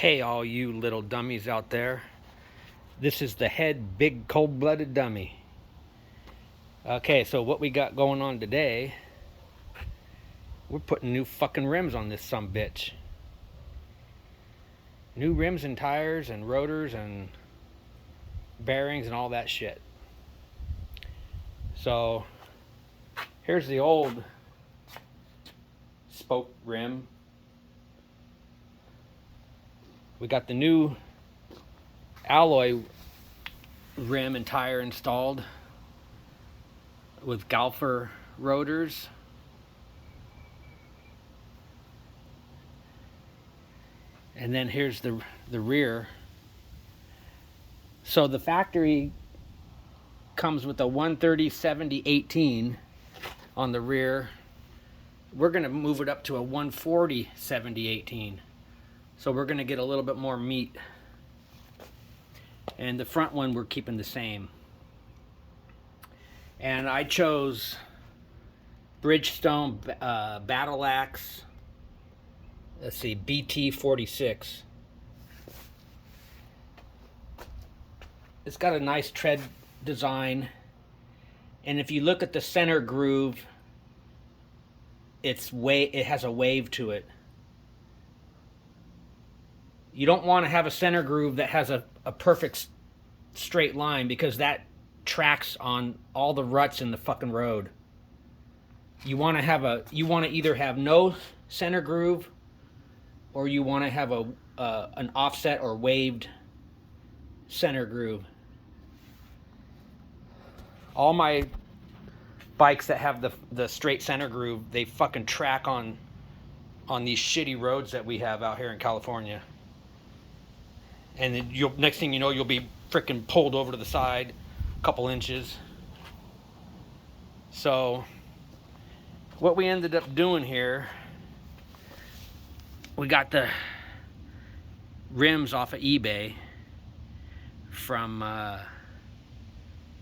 Hey, all you little dummies out there. This is the head big cold-blooded dummy. Okay, so what we got going on today, we're putting new fucking rims on this sumbitch. New rims and tires and rotors and bearings and all that shit. So, here's the old spoke rim. We got the new alloy rim and tire installed with Galfer rotors. And then here's the rear. So the factory comes with a 130/70/18 on the rear. We're going to move it up to a 140/70/18. So we're going to get a little bit more meat. And the front one we're keeping the same. And I chose Bridgestone Battle Axe. Let's see, BT46. It's got a nice tread design. And if you look at the center groove, it has a wave to it. You don't want to have a center groove that has a perfect straight line, because that tracks on all the ruts in the fucking road. You want to either have no center groove, or you want to have an offset or waved center groove. All my bikes that have the straight center groove, they fucking track on these shitty roads that we have out here in California. And then next thing you know, you'll be freaking pulled over to the side a couple inches. So what we ended up doing here, we got the rims off of eBay from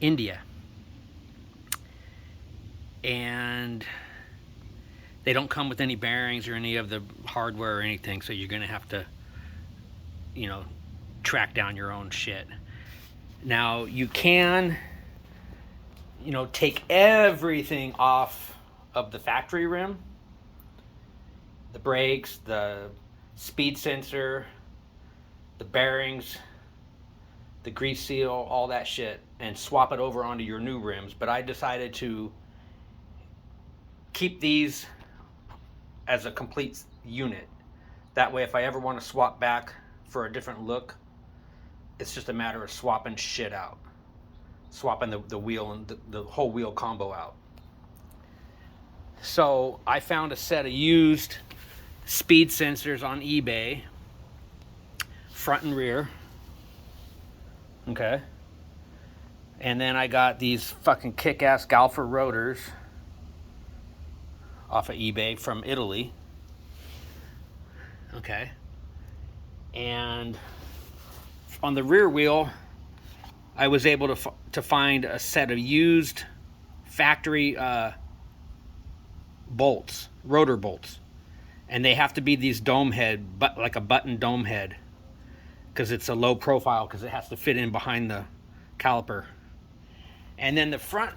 India. And they don't come with any bearings or any of the hardware or anything, so you're going to have to, track down your own shit. Now, you can, take everything off of the factory rim. The brakes, the speed sensor, the bearings, the grease seal, all that shit, and swap it over onto your new rims. But I decided to keep these as a complete unit. That way, if I ever want to swap back for a different look, it's just a matter of swapping shit out. Swapping the wheel and the whole wheel combo out. So I found a set of used speed sensors on eBay, front and rear. Okay. And then I got these fucking kick-ass Galfer rotors off of eBay from Italy. Okay. And on the rear wheel, I was able to find a set of used factory bolts, rotor bolts. And they have to be these dome head, but like a button dome head, because it's a low profile, because it has to fit in behind the caliper. And then the front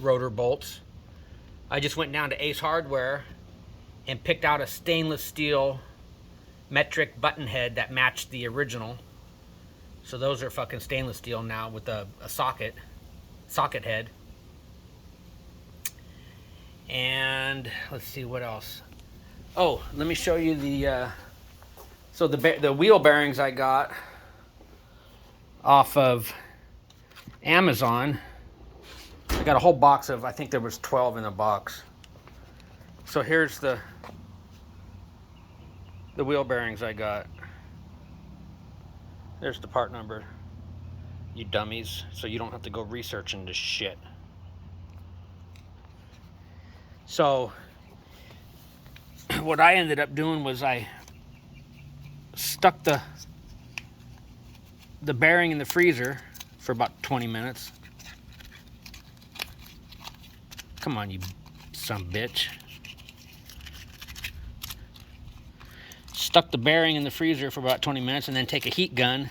rotor bolts, I just went down to Ace Hardware and picked out a stainless steel metric button head that matched the original. So those are fucking stainless steel now with a socket head. And let's see what else. Oh, let me show you the wheel bearings I got off of Amazon. I got a whole box of, I think there was 12 in a box. So here's the wheel bearings I got. There's the part number, you dummies, so you don't have to go researching this shit. So what I ended up doing was I stuck the bearing in the freezer for about 20 minutes. Come on, you son of a bitch. stuck the bearing in the freezer for about 20 minutes and then take a heat gun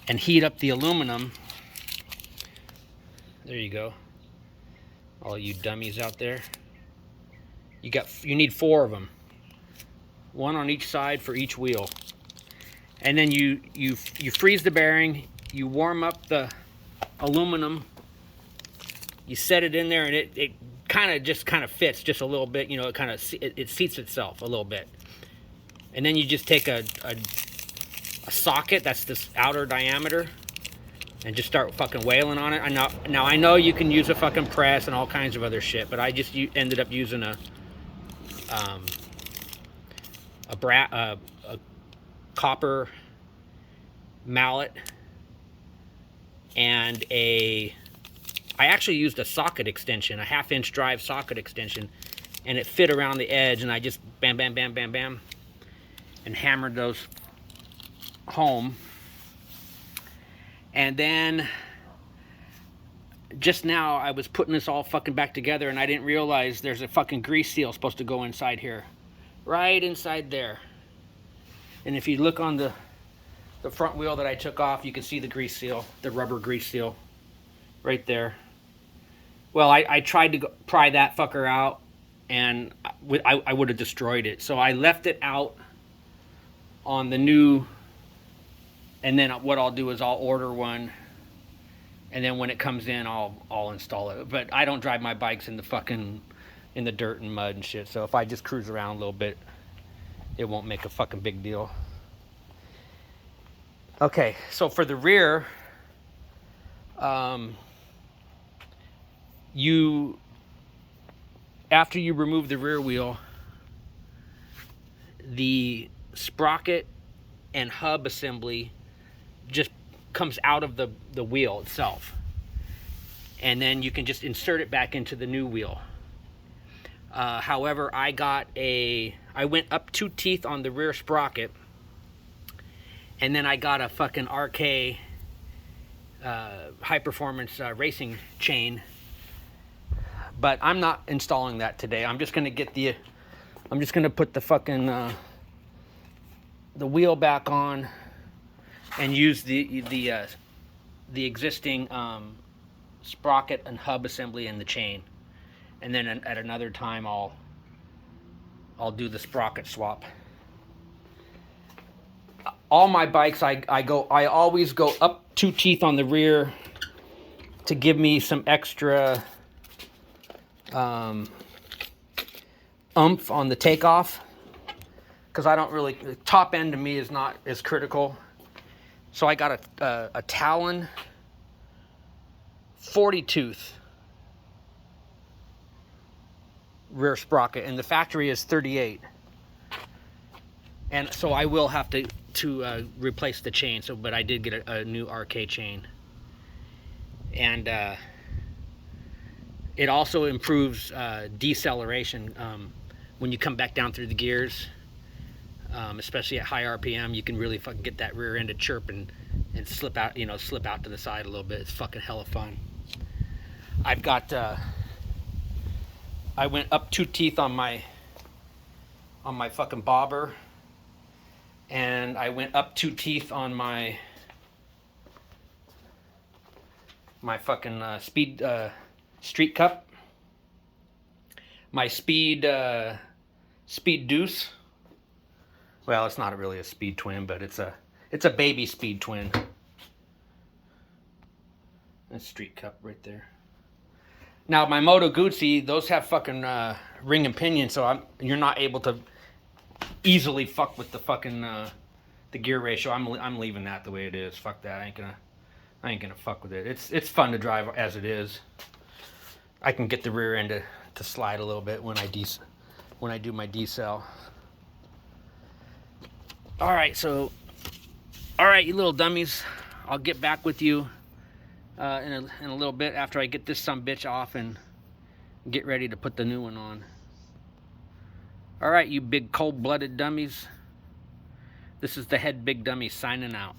and heat up the aluminum. There you go. All you dummies out there. You need 4 of them. 1 on each side for each wheel. And then you freeze the bearing, you warm up the aluminum, you set it in there, and it kind of fits just a little bit, you know, it seats itself a little bit. And then you just take a socket that's this outer diameter and just start fucking wailing on it. Now I know you can use a fucking press and all kinds of other shit, but I just ended up using a copper mallet and I actually used a socket extension, a 1/2-inch drive socket extension, and it fit around the edge, and I just bam, bam, bam, bam, bam, and hammered those home. And then just now I was putting this all fucking back together, and I didn't realize there's a fucking grease seal supposed to go inside here, right inside there. And if you look on the front wheel that I took off, you can see the grease seal, the rubber grease seal right there. Well, I tried to pry that fucker out, and I would have destroyed it. So I left it out on the new, and then what I'll do is I'll order one, and then when it comes in, I'll install it. But I don't drive my bikes in the dirt and mud and shit. So if I just cruise around a little bit, it won't make a fucking big deal. Okay, so for the rear, after you remove the rear wheel, the sprocket and hub assembly just comes out of the wheel itself, and then you can just insert it back into the new wheel. However, I went up 2 teeth on the rear sprocket, and then I got a fucking RK high performance racing chain, but I'm not installing that today. I'm just gonna put the fucking the wheel back on and use the existing sprocket and hub assembly and the chain, and then at another time I'll do the sprocket swap. All my bikes, I always go up 2 teeth on the rear to give me some extra oomph on the takeoff, because I don't really, the top end to me is not as critical. So I got a Talon 40 tooth rear sprocket, and the factory is 38. And so I will have to replace the chain. But I did get a new RK chain, and it also improves deceleration when you come back down through the gears, especially at high RPM. You can really fucking get that rear end to chirp and slip out, slip out to the side a little bit. It's fucking hella fun. I've got I went up 2 teeth on my fucking bobber, and I went up 2 teeth on my fucking speed street cup, my speed deuce. Well, it's not really a speed twin, but it's a baby speed twin. That's street cup right there. Now my Moto Guzzi, those have fucking ring and pinion, so you're not able to easily fuck with the fucking the gear ratio. I'm leaving that the way it is. Fuck that. I ain't gonna fuck with it. It's fun to drive as it is. I can get the rear end to slide a little bit when I do my decel. All right, you little dummies. I'll get back with you in a little bit after I get this sumbitch off and get ready to put the new one on. All right, you big cold-blooded dummies. This is the Head Big Dummy signing out.